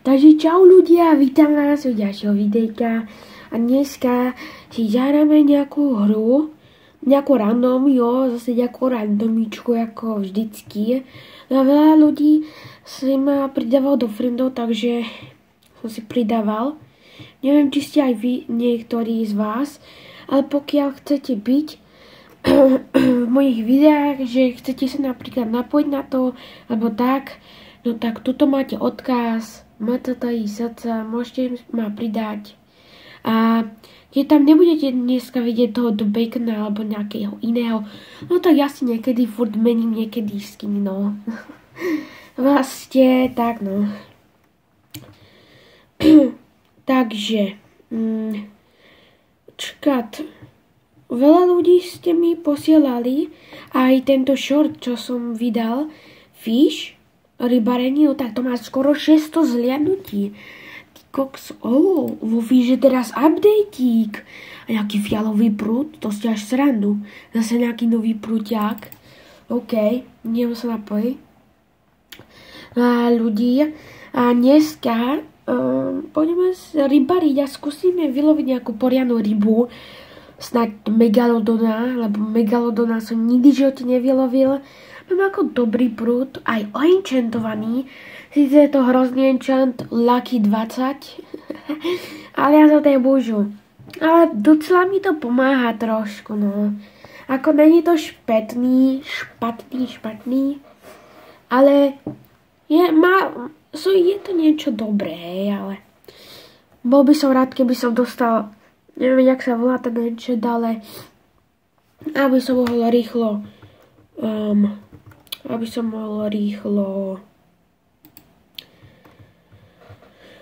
Takže čau ľudia, vítam vás u ďalšieho videjka a dneska si zahráme nejakú hru, nejakú random, zase nejakú randomičku ako vždycky. No a veľa ľudí si ma pridával do friendov, takže som si pridával. Neviem, či ste aj vy, niektorí z vás, ale pokiaľ chcete byť v mojich videách, že chcete sa napríklad napojiť na to, alebo tak, no tak tuto máte odkaz, MTTISC, môžete ma pridať. A keď tam nebudete dneska vidieť toho do Bacona alebo nejakého iného, no tak ja si niekedy furt mením niekedy skiny, no. Vlastne, tak no. Takže, čakat, veľa ľudí ste mi posielali aj tento short, čo som vydal, Fish, rybarenie, no tak to má skoro 600 zliadnutí. Ty koks, vo Fish je teraz updateík. A nejaký fialový prúd, to ste až srandu. Zase nejaký nový prúťák. OK, idem sa napojiť. A ľudí, a dneska poďme rybariť a skúsime vyloviť nejakú poriadnu rybu. Snáď megalodona, lebo megalodona som nikdy v živote nevylovil. Mám ako dobrý prúd, aj oenchantovaný. Sice je to hrozný enchant, Lucky 20, ale ja to nebúžu. Ale docela mi to pomáha trošku, no. Ako není to špatný, ale je to niečo dobré, ale bol by som rád, keby som dostal, neviem, jak sa volá ten enchant, ale aby som mohol rýchlo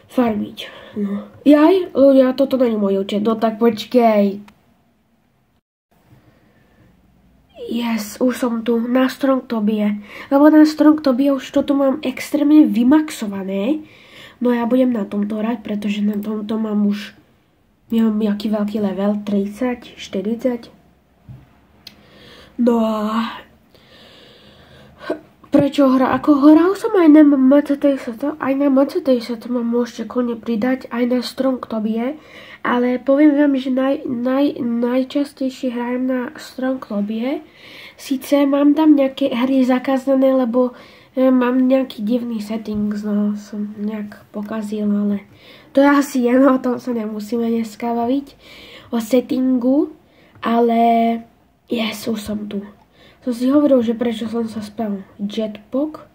farmiť. No. Jaj, ľudia, toto není môj účet, no tak počkej. Yes, už som tu, na Strongtobie. Lebo na Strongtobie už toto mám extrémne vymaxované. No ja budem na tomto hrať, pretože na tomto mám už, neviem, jaký veľký level, 30, 40. No a prečo hral som aj na MTTISC, ma môžete kľudne pridať, aj na Strongtobie, ale poviem vám, že najčastejšie hrajem na Strongtobie. Síce mám tam nejaké hry zakázané, lebo mám nejaký divný settings, no som nejak pokazil, ale to je asi jedno, o tom sa nemusíme dneska baviť, o settingu, ale yes, už som tu. Som si hovoril, že prečo som sa spal. Jetpack,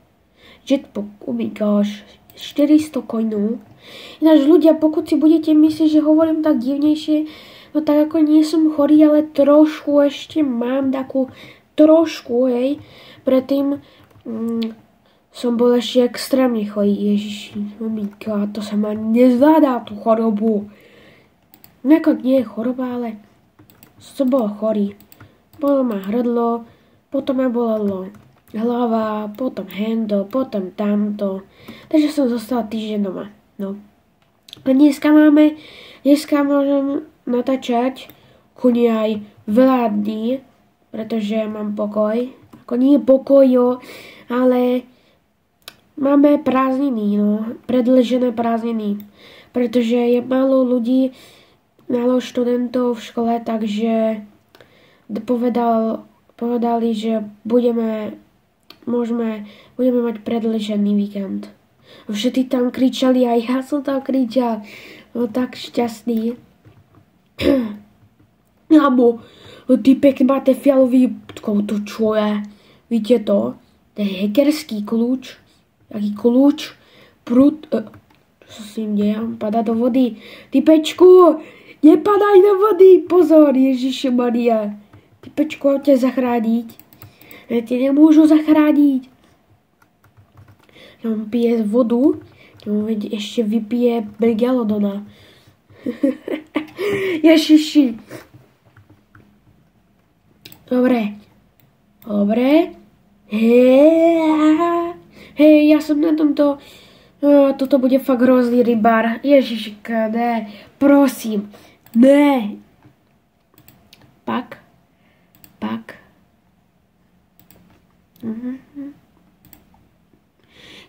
oh my gosh, 400 coinov. Ináč ľudia, pokud si budete myslieť, že hovorím tak divnejšie, no tak ako nie som chorý, ale trošku ešte mám takú, hej. Predtým som bol ešte extrémne chorý, ježiši, oh my god, to sa ma nezvládá tú chorobu. Nejako nie je choroba, ale som bol chorý. Bolo ma hrdlo, potom ma bolelo hlava, potom hendo, potom tamto. Takže som zostal týždeň doma. No. A dneska môžem natáčať kuni aj veľa dní, pretože mám pokoj. Ako nie pokoj, ale máme prázdniny, no. Predĺžené prázdniny. Pretože je málo ľudí, málo študentov v škole, takže povedali, že budeme mať predĺžený víkend. Všetci tam kričali, aj ja som tam kričal. No tak šťastný. Abo, typek máte fialový, to čo je? Víte to? To je hackerský kľúč. Taký kľúč. Prúd. Čo sa s ním deje? On padá do vody. Typečku, nepadaj do vody. Pozor, Ježišmaria. Typečku, ťa zachrániť. Ja ti nemôžu zachrániť. On pije vodu, ešte vypije megalodona. Ježiši. Dobre. Hej, ja som na tomto. Toto bude fakt hrozný rybár. Ježišika, ne. Prosím. Ne. Pak.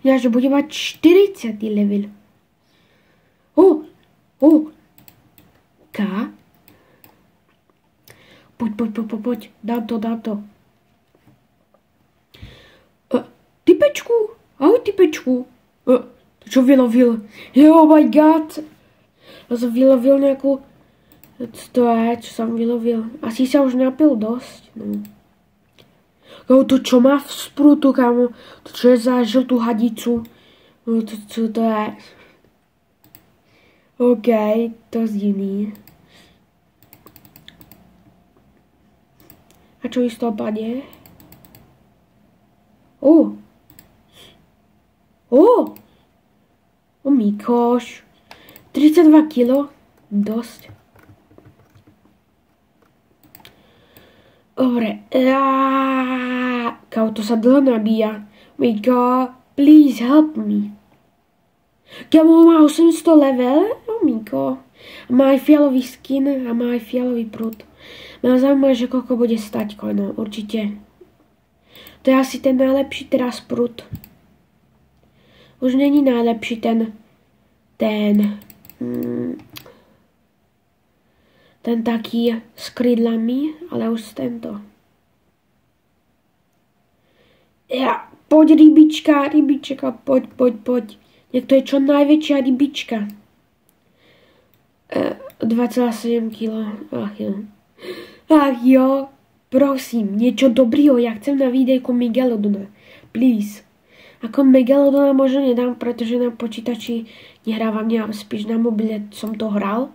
Ja, že bude mať 40. level. K. Poď. Dám to. Typečku. Ahoj, typečku. To čo vylovil? Oh my god. Ja som vylovil nejakú... Co som vylovil? Asi sa už napil dosť. No. To čo má v sprutu, kámo? To čo je za žltú hadicu? No to čo to je? OK, to zdivný. A čo z toho padne? Mikoš. 32 kg. Dosť. Dobre. Kámo, to sa dlho nabíja. Miko, please help me. Kámo, má 800 level. Miko. Má aj fialový skin a má aj fialový prut. Mňa zaujíma, že koľko bude stať coinov. Určite. To je asi ten najlepší teraz prut. Už není najlepší ten taký s krydlami, ale už tento. Poď rybička, poď. Nech to je čo najväčšia rybička. 2,7 kg. Ach jo, prosím, niečo dobrýho, ja chcem na videjku Megalodona. Please. Ako Megalodona možno nedám, pretože na počítači nehrávam, ja spíš na mobile som to hral.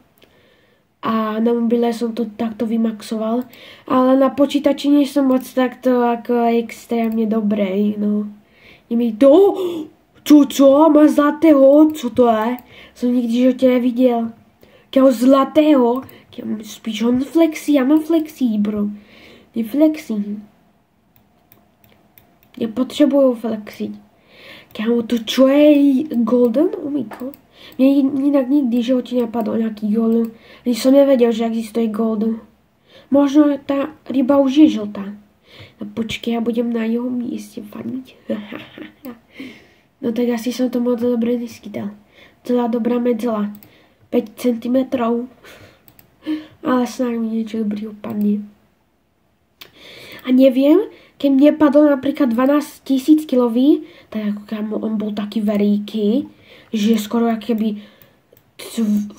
A na mobile som to takto vymaxoval. Ale na počítači nie som moc takto ako extrémne dobrý, no. Je mi to... Čo? Má zlatého? Co to je? Som nikdy v živote nevidel. Kého zlatého? Spíš on flexí, ja mám flexí, bro. Neflexím. Nepotřebuju flexiť. Kámo, to čo je golden? Miko. Mne inak nikdy v živote nepadol nejaký golden. Ani som nevedel, že existuje golden. Možno tá ryba už je žltá. No počkej, ja budem na jeho mieste farmiť. No tak asi som to moc dobre neskytal. Celá dobrá medzela. 5 cm. Ale snáď mi niečo dobrý upadne. A neviem, keď mne padol napríklad 12 000 kilový, tak ako kámo, on bol taký veľký, že skoro akoby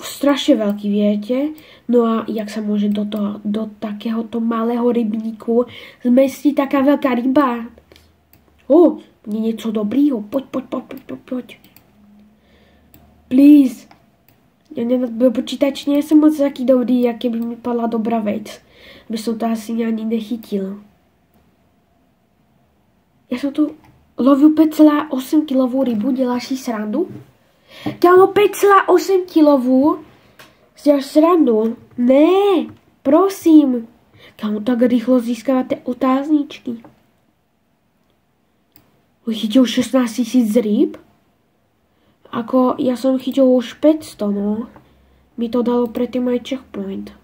strašne veľký, viete. No a jak sa môže do takéhoto malého rybníku zmestiť taká veľká ryba? Niečo dobrýho, poď. Please. Ja počítač nie som moc taký dobrý, aké by mi padla dobrá vec. By som to asi ani nechytil. Ja som tu lovil 5,8 kilovú rybu, deláš si srandu? Kámo, 5,8 kilovú? Zďaš srandu? Né, prosím. Kámo, tak rýchlo získavate otázničky. Chytil 16 000 rýb? Ako, ja som chytil už 500, no. Mi to dalo predtým aj checkpoint.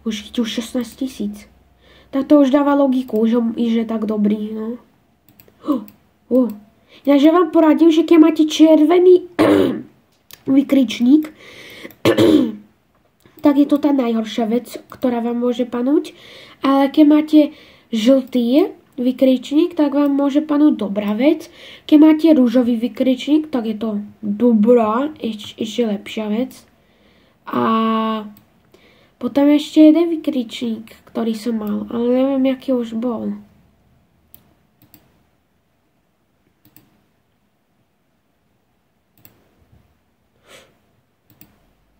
Už chytil 16 000. Tak to už dáva logiku, že je tak dobrý, no. Ja že vám poradím, že keď máte červený vykričník, tak je to tá najhoršia vec, ktorá vám môže panúť. Ale keď máte žltý vykričník, tak vám môže panúť dobrá vec. Keď máte rúžový vykričník, tak je to dobrá, ešte lepšia vec. A potom ešte jeden vykričník, ktorý som mal, ale neviem, aký už bol.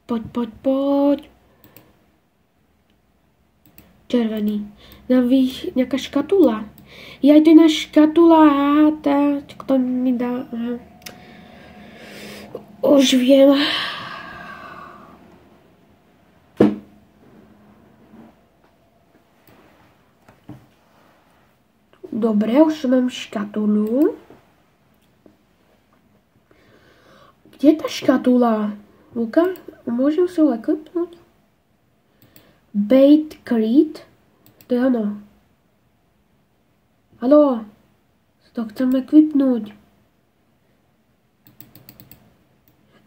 Poď. Červený. Nejaká škatula. Ja to je na škatula. Kto mi dá? Aha. Už viem. Dobre, už mám škatulu. Kde je tá škatula? Luka, môžem si ho ekvipnúť? Bait Crate? To je ono. Haló, to chcem ekvipnúť.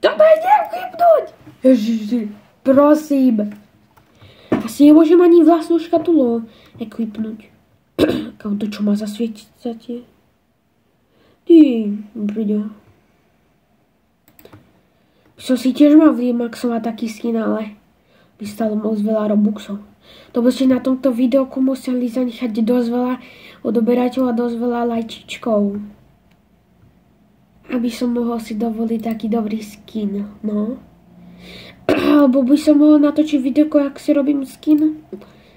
To to ide vypnúť! Ježiši, prosím. Asi nemôžem ani vlastnú škatulu equipnúť. Kam to čo má zasvietiť za tie? Ty, brďo. Som si tiež mal vymaxovať taký skin, ale by stalo moc veľa robuxov. To by ste na tomto videoku museli zanechať dosť veľa odoberateľov a dosť veľa lajčičkov. Aby som mohol si dovoliť taký dobrý skin, no. Alebo by som mohol natočiť videoko, jak si robím skin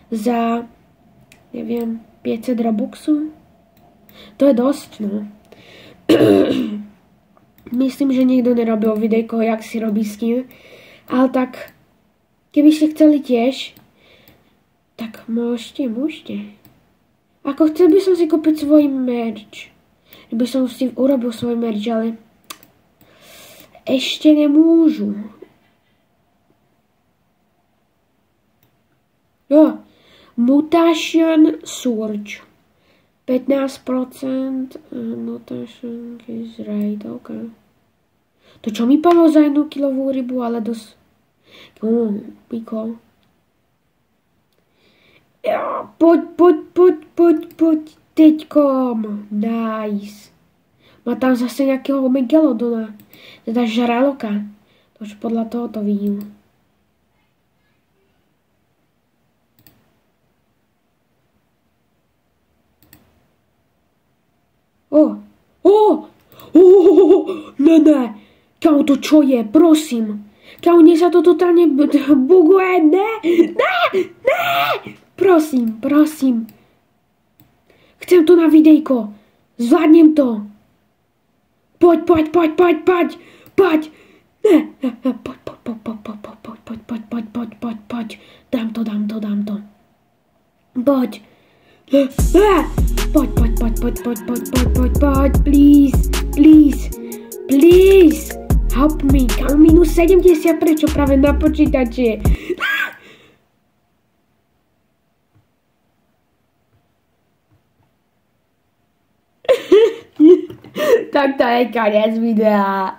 za, neviem, 500 robuxov. To je dosť, no. Myslím, že nikto nerobil videjko, jak si robí skin. Ale tak, keby ste chceli tiež, tak môžete. Ako chcel by som si kúpiť svoj merch. By som si urobil svoj merch, ale ešte nemôžu. Jo, Mutation Surge. 15% Mutation is right, ok. To čo mi padlo za 1 kilovú rybu, ale dosť... Piko. Ja, poď, teďkom. Nice. Má tam zase nejakého megalodona. Teda žraloka. Tož podľa toho to vidím. Ne. Kámo, to čo je? Prosím. Kámo, mne sa to totálne buguje. Ne. Prosím. Chcem to na videjko. Zvládnem to. Poď. Ne. Poď. Dám to. Poď. Poď. Please. Help me. Kámo, minus 70, prečo práve na počítači? Tak to je koniec videa.